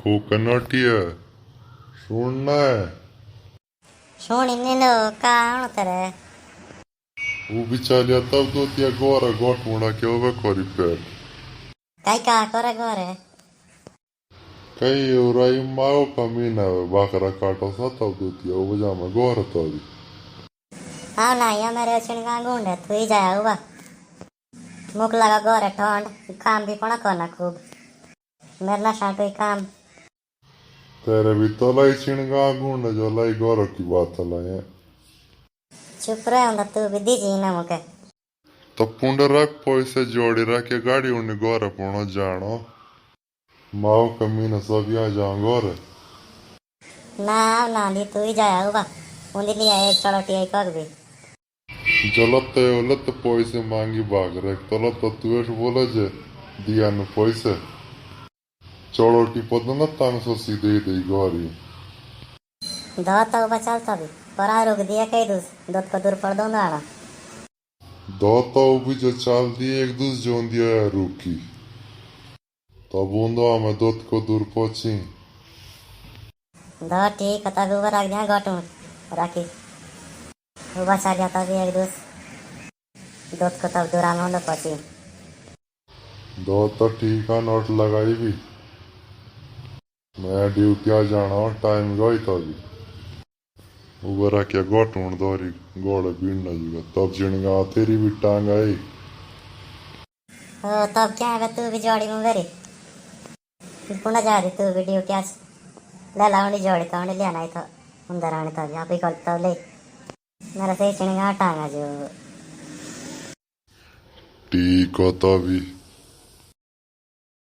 ओ कनोटिया सुनना है। ಶೋಣಿನ್ನೇನು ಕಾಣುತ್ತಾರೆ वो बिचारिया तब दो तिया गोरा गोट मुड़ा के ओवे कोरी पेट ಕೈ ಕಾಕೋರೆ ಗೋರೆ कई उराई माओ कमीना है बाकरा काटो सा तब दो तिया ओवे जामा गोरा तो भी ಅವನ ಯಮರೆ ಚಿಣಗ ಗುಂಡೆ ತುಯಿ ಜಾಯ ಹುವಾ मुख लगा गोरे ठंड काम भी कोना करना खूब मेरे ना शांतो ही काम तेरे भी तो लाई चिणगा गुंड जो लाई गोरा की बात लाई है चुप रहे होंदा तू भी दीजी ना मुके तो पुंड रख पैसे जोड़ी रख के गाड़ी उन्हें गोरा पुणो जानो माओ कमीना सब यहाँ जाओ गोरे ना दी तू ही जाया हुआ उन्दी लिया एक चलोटी एक कग भी जलत उलत पैसे मांगी भाग रहे तलत तो तू ऐसे बोला जे दिया न पैसे चलोटी पद न तान सो सीधे दे गोरी दो तो बचाल तो भी पर रोक दिया कई दूस दो को दूर पड़ दूंगा ना दो तो भी जो चाल दिए एक दूस जोन दिया है रुकी तब बूंदो हमें दूध को दूर पहुंची दो ठीक है तब ऊपर रख दिया गोटू रखी ऊपर चल जाता भी एक दूस दूध को तब दूरान होने पहुंची दो तो ठीक है नोट लगाई भी मैं ड्यूटी आ जाना टाइम गई तो भी ऊपर रखिया गोटून दोरी गोड़े बीड़ना जुगा तब जिणगा तेरी भी टांग आई ओ तब क्या है तू भी जोड़ी में मेरी पुनः जा रही तू भी ड्यूटी आज ले लाऊंगी जोड़ी तो ले आना ही था अंदर आने तो यहाँ पे करता ले मेरा सही चिड़िया टांगा जो ठीक हो तो भी